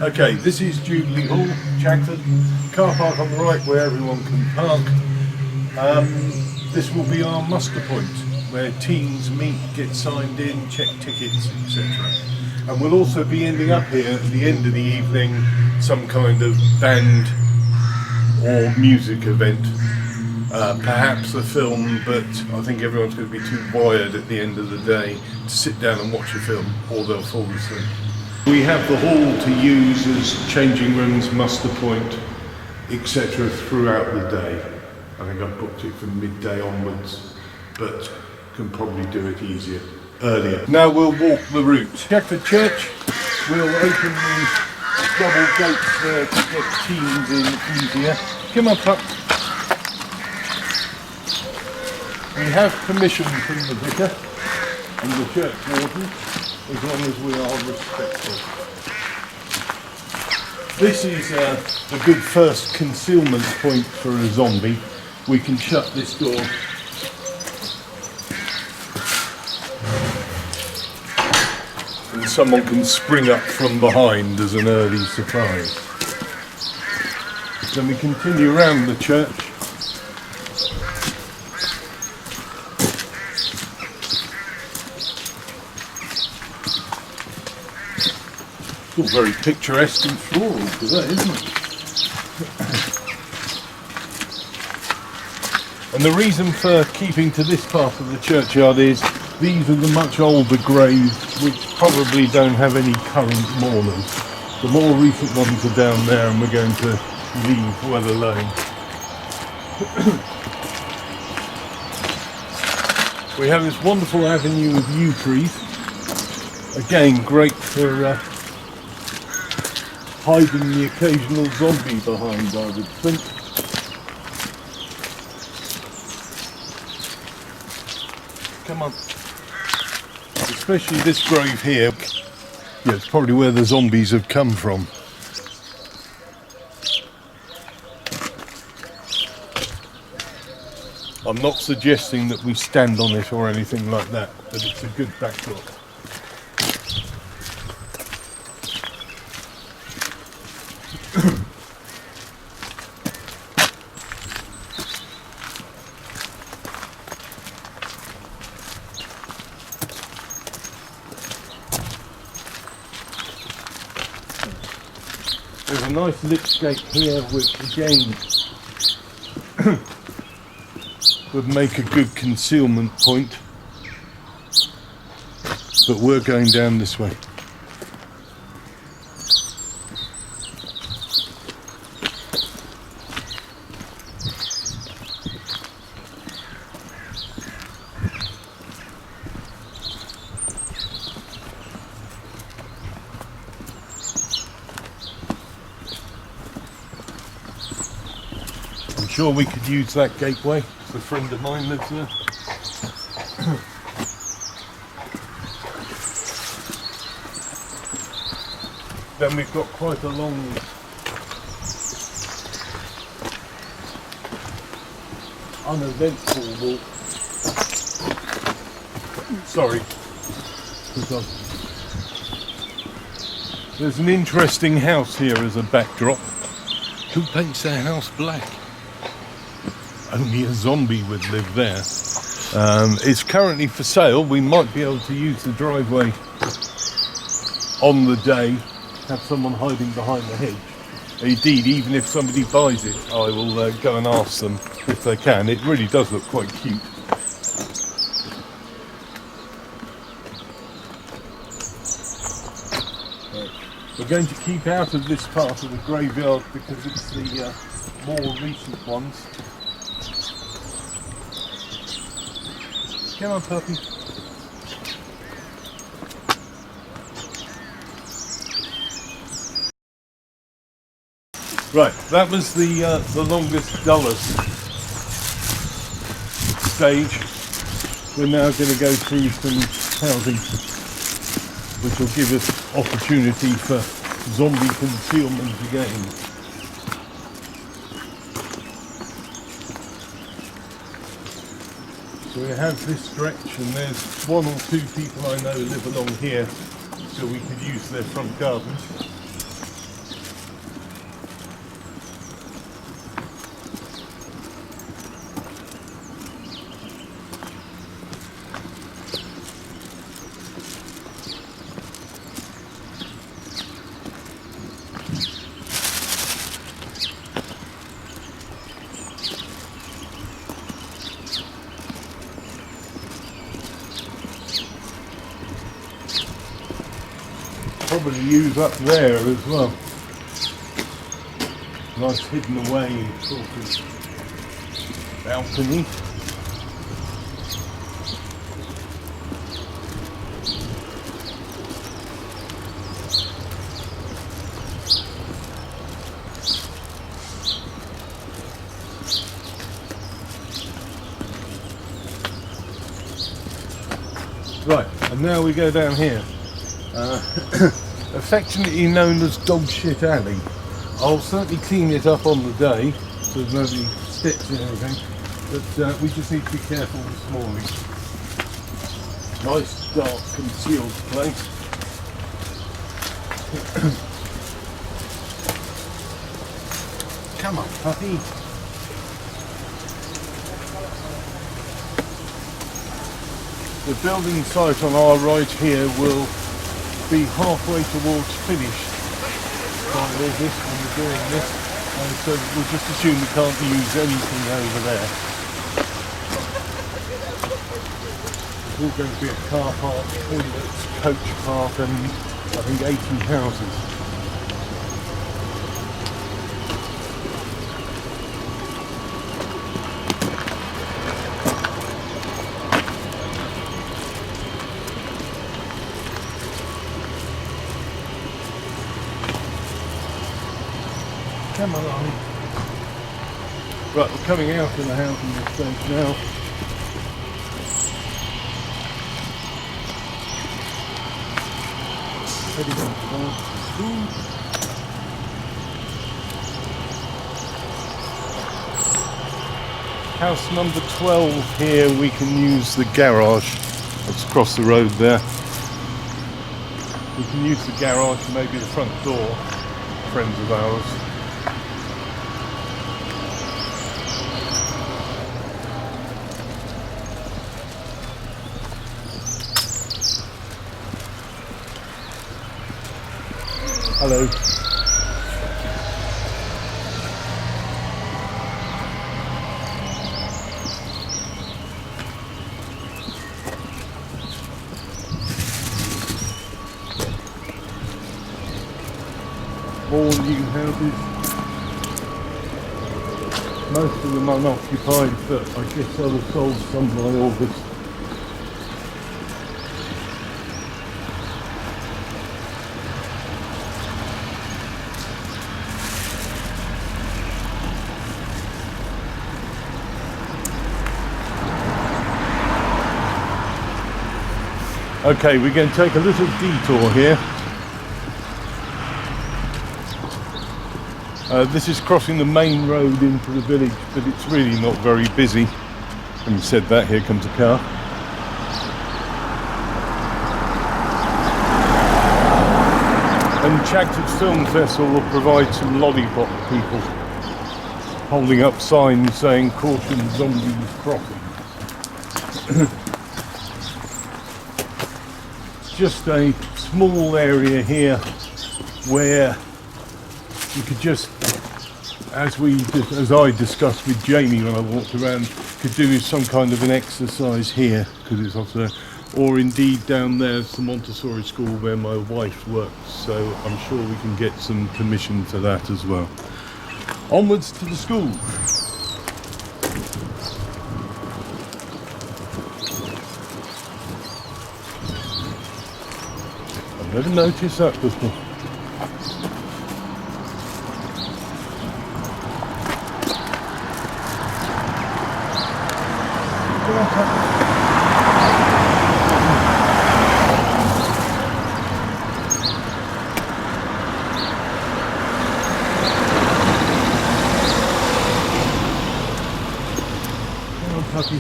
Okay, this is Jubilee Hall, Chagford. Car park on the right where everyone can park. This will be our muster point where teams meet, get signed in, check tickets, etc. And we'll also be ending up here at the end of the evening, some kind of band or music event. Perhaps a film, but I think everyone's going to be too wired at the end of the day to sit down and watch a film, or they'll fall asleep. We have the hall to use as changing rooms, muster point, etc. throughout the day. I think I've booked it from midday onwards, but can probably do it earlier. Now we'll walk the route. Chagford Church, we'll open the double gates there to get teams in easier. Come on, pup. We have permission from the vicar and the church warden, as long as we are respectful. This is a good first concealment point for a zombie. We can shut this door. And someone can spring up from behind as an early surprise. Then we continue around the church. It's all very picturesque and floral today, isn't it? And the reason for keeping to this part of the churchyard is these are the much older graves which probably don't have any current mourners. The more recent ones are down there and we're going to leave well alone. We have this wonderful avenue of yew trees. Again, great for hiding the occasional zombie behind, I would think. Come on. Especially this grave here. Yeah, it's probably where the zombies have come from. I'm not suggesting that we stand on it or anything like that, but it's a good backdrop. There's a nice lit gate here which again would make a good concealment point, but we're going down this way. I'm sure we could use that gateway. A friend of mine lives there. Then we've got quite a long uneventful walk. Sorry. There's an interesting house here as a backdrop. Who paints their house black? Only a zombie would live there. It's currently for sale. We might be able to use the driveway on the day, have someone hiding behind the hedge. Indeed, even if somebody buys it, I will go and ask them if they can. It really does look quite cute. We're going to keep out of this part of the graveyard because it's the more recent ones. Come on, puppy. Right, that was the longest, dullest stage. We're now going to go through some housing, which will give us opportunity for zombie concealment again. So we have this stretch, and there's one or two people I know live along here, so we could use their front garden. probably use up there as well. Nice hidden away sort of balcony. Right, and now we go down here. Affectionately known as Dog Shit Alley. I'll certainly clean it up on the day so there's nobody steps in anything, but we just need to be careful this morning. Nice dark concealed place. Come on, puppy. The building site on our right here will be halfway towards finished by August when we're doing this, and so we'll just assume we can't use anything over there. It's all going to be a car park, toilets, coach park, and I think 80 houses. Come along. Right, we're coming out in the housing estate now. Heading on towards the school. House number 12 here, we can use the garage. It's across the road there. We can use the garage, maybe the front door. Friends of ours. Hello. All new houses. Most of them unoccupied, but I guess I was sold some by August. Okay, we're going to take a little detour here. This is crossing the main road into the village, but it's really not very busy. Having said that, here comes a car. And Chagford Film Festival will provide some lollipop people holding up signs saying "Caution Zombies Crossing." Just a small area here where you could just, as I discussed with Jamie when I walked around, could do some kind of an exercise here because it's off there, or indeed down there's the Montessori school where my wife works, so I'm sure we can get some permission for that as well. Onwards to the school. Never noticed that before. Come on, puppy.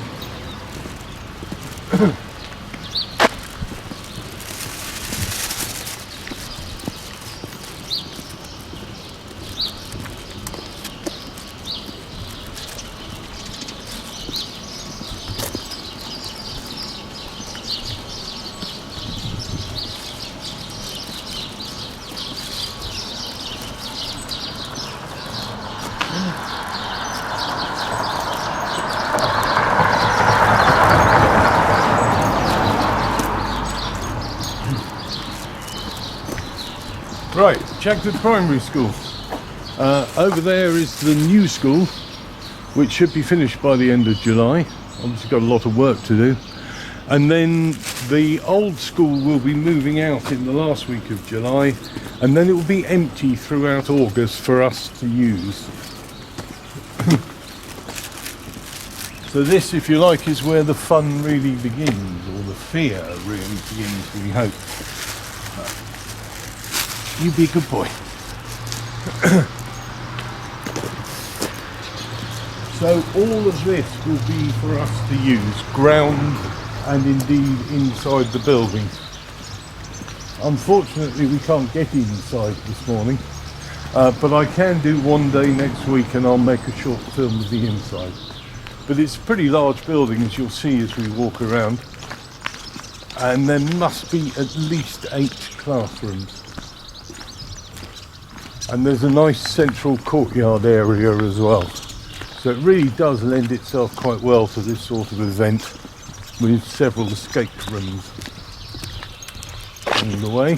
Right, Chagford Primary School. Over there is the new school, which should be finished by the end of July. Obviously got a lot of work to do. And then the old school will be moving out in the last week of July, and then it will be empty throughout August for us to use. So this, if you like, is where the fun really begins, or the fear really begins, we hope. You be a good boy. So all of this will be for us to use, ground and indeed inside the building. Unfortunately we can't get inside this morning, but I can do one day next week and I'll make a short film of the inside. But it's a pretty large building, as you'll see as we walk around, and there must be at least 8 classrooms. And there's a nice central courtyard area as well. So it really does lend itself quite well to this sort of event, with several escape rooms along the way.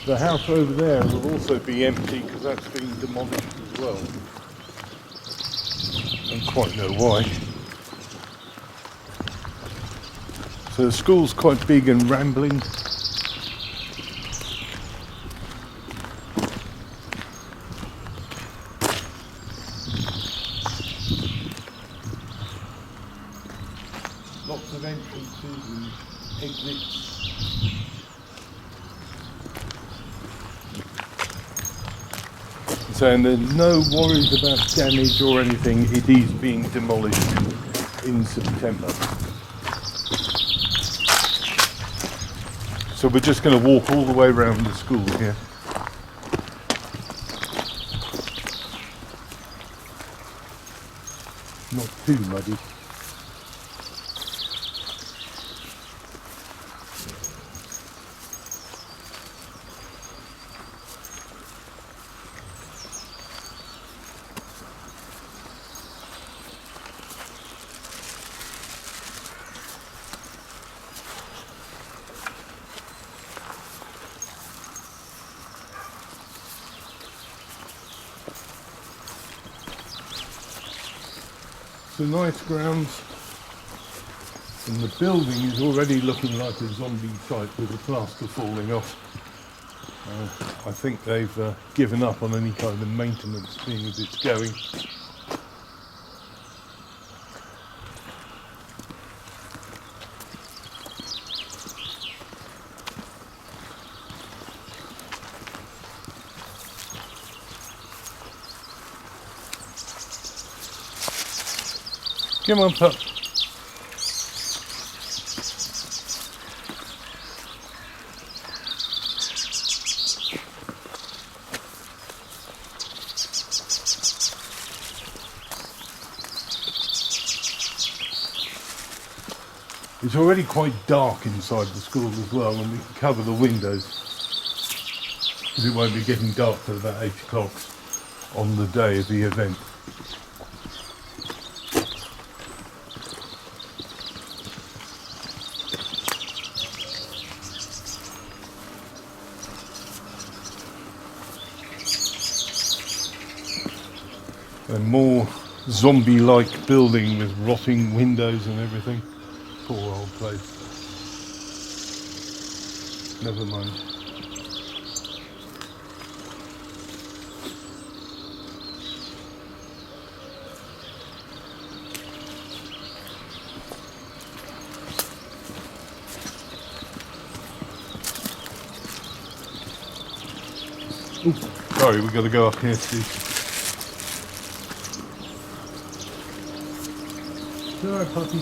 The house over there will also be empty because that's been demolished as well. Don't quite know why. So the school's quite big and rambling. Lots of entrances and exits. So and there's no worries about damage or anything. It is being demolished in September. So we're just going to walk all the way around the school here. Not too muddy. So nice grounds, and the building is already looking like a zombie site with the plaster falling off. I think they've given up on any kind of maintenance, being as it's going. Come on, pup. It's already quite dark inside the school as well, and we can cover the windows because it won't be getting dark till about 8 o'clock on the day of the event. A more zombie-like building with rotting windows and everything. Poor old place. Never mind. Ooh, sorry, we've got to go up here too. Alright, puppy.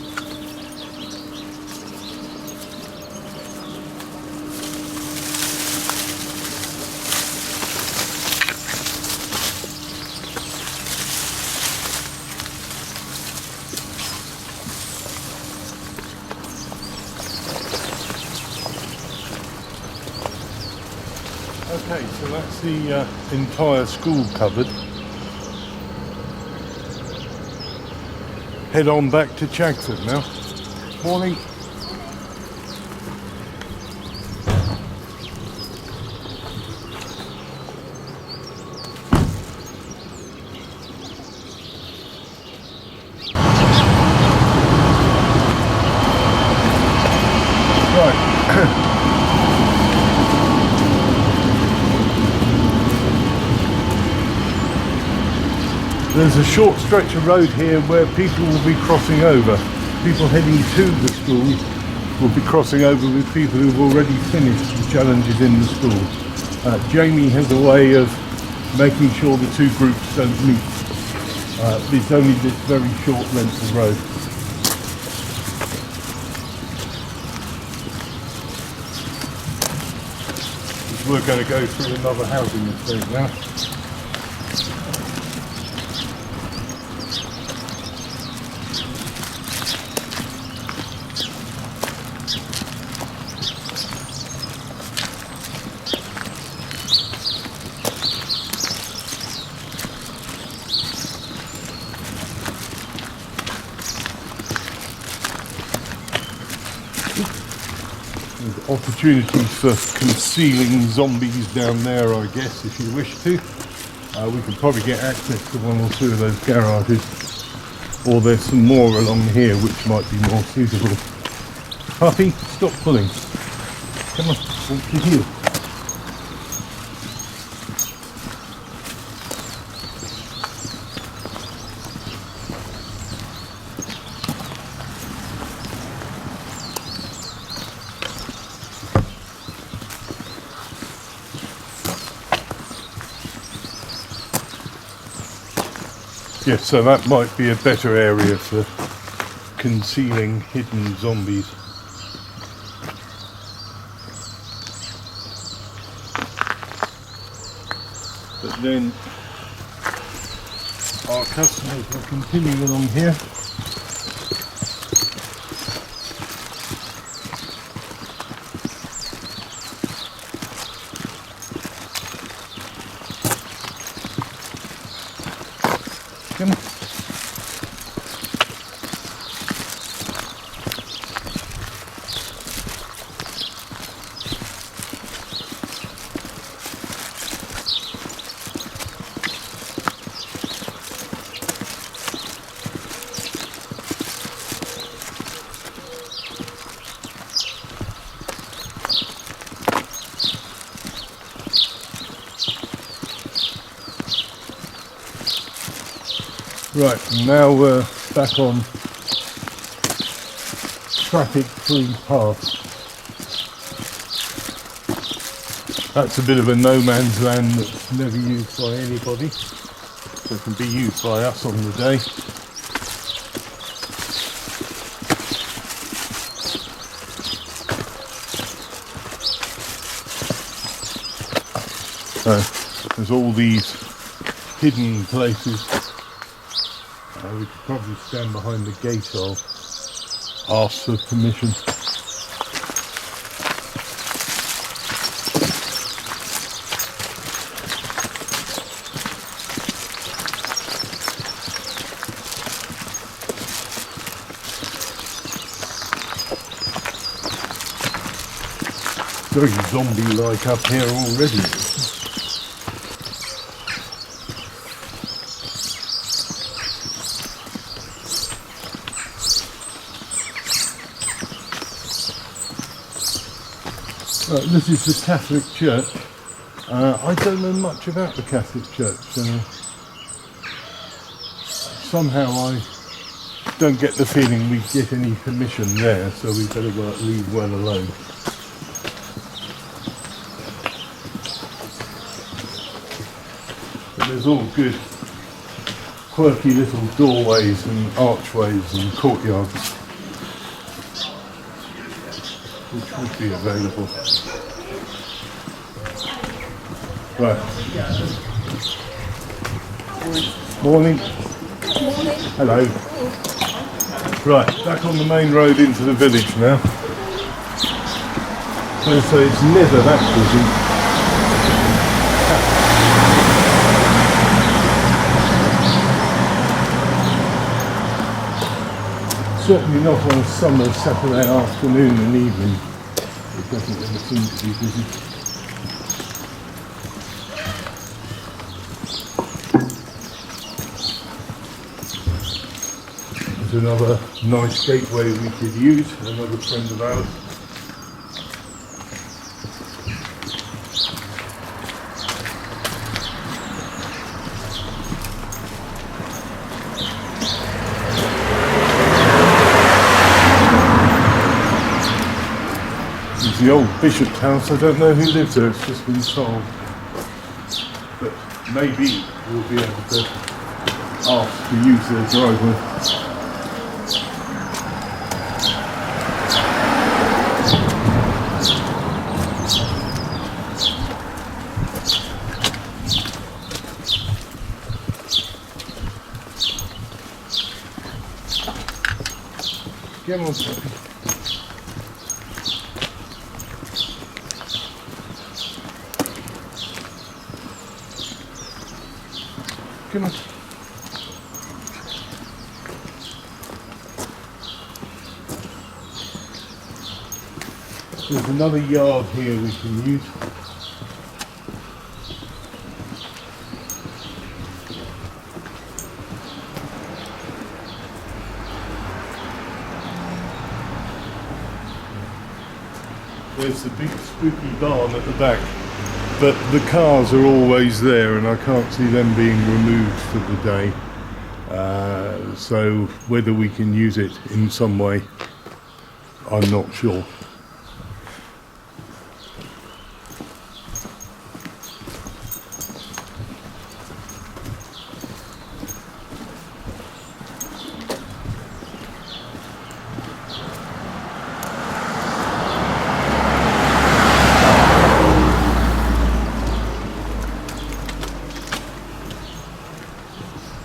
Okay, so that's the entire school covered. head on back to Chagford now. Morning. There's a short stretch of road here where people will be crossing over. People heading to the school will be crossing over with people who've already finished the challenges in the school. Jamie has a way of making sure the two groups don't meet. It's only this very short length of road. We're going to go through another housing estate now. There's opportunities for concealing zombies down there, I guess, if you wish to. We could probably get access to one or two of those garages, or there's some more along here which might be more suitable. Puppy, stop pulling. Come on, walk your heel. Yes, so that might be a better area for concealing hidden zombies. But then our customers will continue along here. Come on. Right, now we're back on traffic-free path. That's a bit of a no man's land that's never used by anybody, so it can be used by us on the day. So there's all these hidden places. We could probably stand behind the gate or ask for permission. Very zombie-like up here already. This is the Catholic Church. I don't know much about the Catholic Church. Somehow I don't get the feeling we get any permission there, so we better leave well alone. But there's all good, quirky little doorways and archways and courtyards which would be available. Right. Morning. Morning. Hello. Right, back on the main road into the village now. So it's never that busy. certainly not on a summer Saturday afternoon and evening. It doesn't ever seem to be busy. There's another nice gateway we could use, another friend of ours. It's the old bishop's house. I don't know who lives there, it's just been sold. But maybe we'll be able to ask to use their driveway. Come on, puppy. Come on. There's another yard here we can use. There's the big spooky barn at the back, but the cars are always there and I can't see them being removed for the day. So whether we can use it in some way, I'm not sure.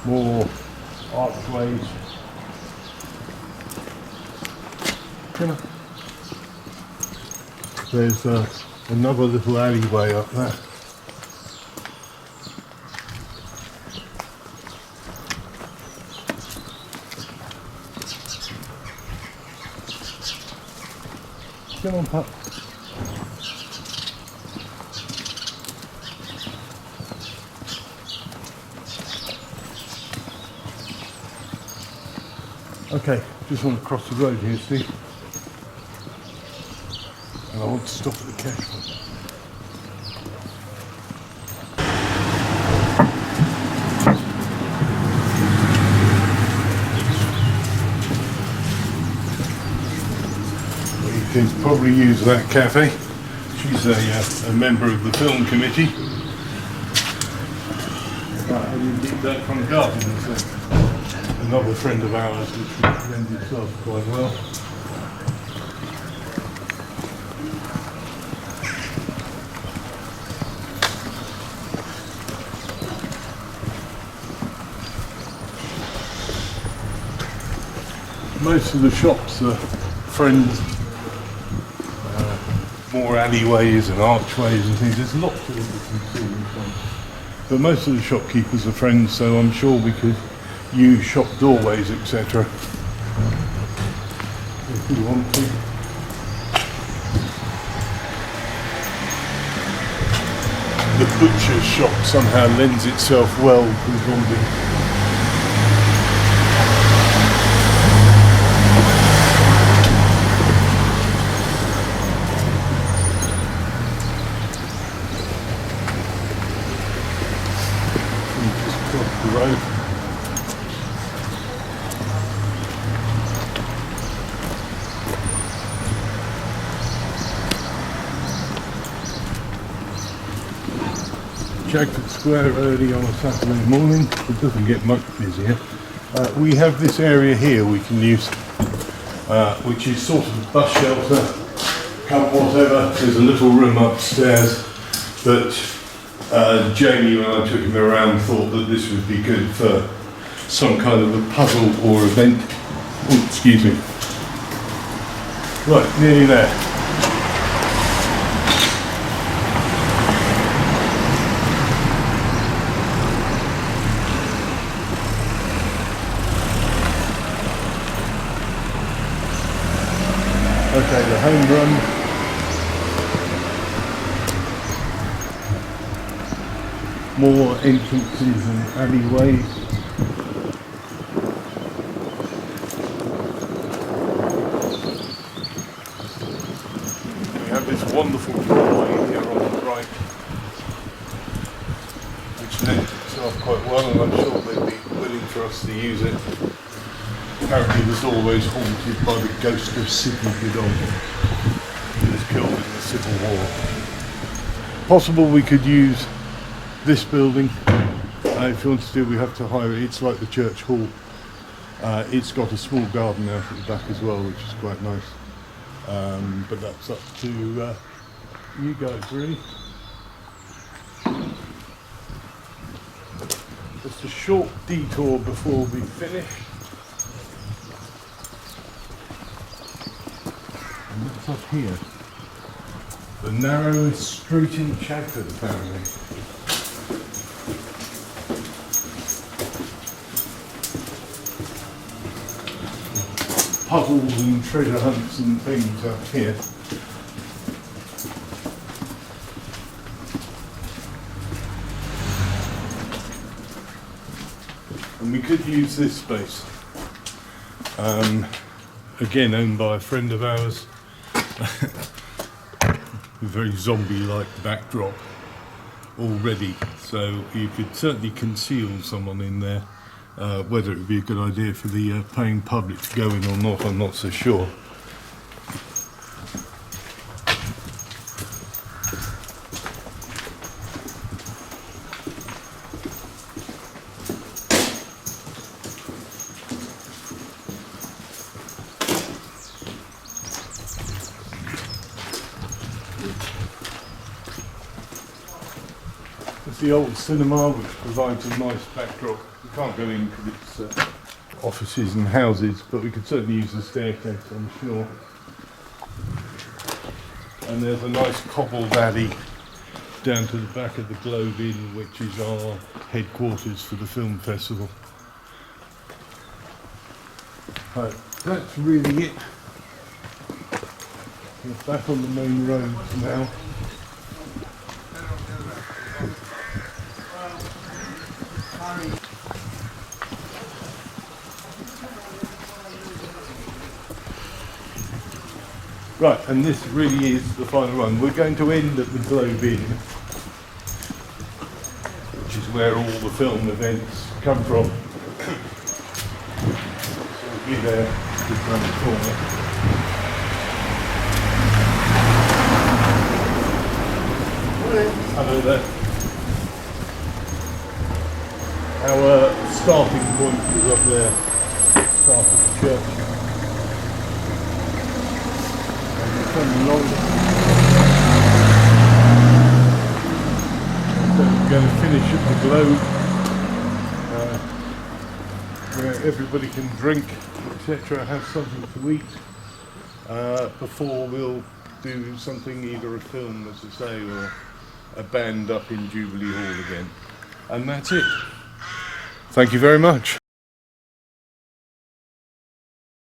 More archways. There's another little alleyway up there. Come on, pup. Okay, just want to cross the road here, Steve. And I want to stop at the Chagford. Well, you can probably use that cafe. She's a member of the film committee. Right, I didn't keep that front garden. So another friend of ours, which lends itself quite well. Most of the shops are friends, more alleyways and archways and things. There's lots of it you can see in front. But most of the shopkeepers are friends, so I'm sure we could use shop doorways, etc. if we want to. The butcher's shop somehow lends itself well to zombie. Just cross the road. Chagford Square early on a Saturday morning. It doesn't get much busier. We have this area here we can use, which is sort of bus shelter, come whatever. There's a little room upstairs, but Jamie, when I took him around, thought that this would be good for some kind of a puzzle or event. Oh, excuse me. Right, nearly there. more entrances and alleyways. We have this wonderful doorway here on the right, which lends itself quite well, and I'm sure they'd be willing for us to use it. Apparently the doorway is haunted by the ghost of Sidney Goodall, who was killed in the Civil War. Possible we could use this building. If you want to do, we have to hire it. It's like the church hall. It's got a small garden out at the back as well, which is quite nice. But that's up to you guys, really. Just a short detour before we finish. And that's up here. The narrowest street in Chagford, apparently. Puzzles and treasure hunts and things up here. And we could use this space. Again, owned by a friend of ours. A very zombie-like backdrop already, so you could certainly conceal someone in there. Whether it would be a good idea for the paying public to go in or not, I'm not so sure. It's the old cinema, which provides a nice backdrop. We can't go in because it's offices and houses, but we could certainly use the staircase, I'm sure. And there's a nice cobbled alley down to the back of the Globe Inn, which is our headquarters for the film festival. Right, that's really it. We're back on the main road now. Right, and this really is the final one. We're going to end at the Globe Inn, which is where all the film events come from. So we'll be there just around the corner. Hello there. Our starting point was up there, start of the church. So we're going to finish at the Globe, where everybody can drink, etc., have something to eat, before we'll do something, either a film, as I say, or a band up in Jubilee Hall again. And that's it. Thank you very much.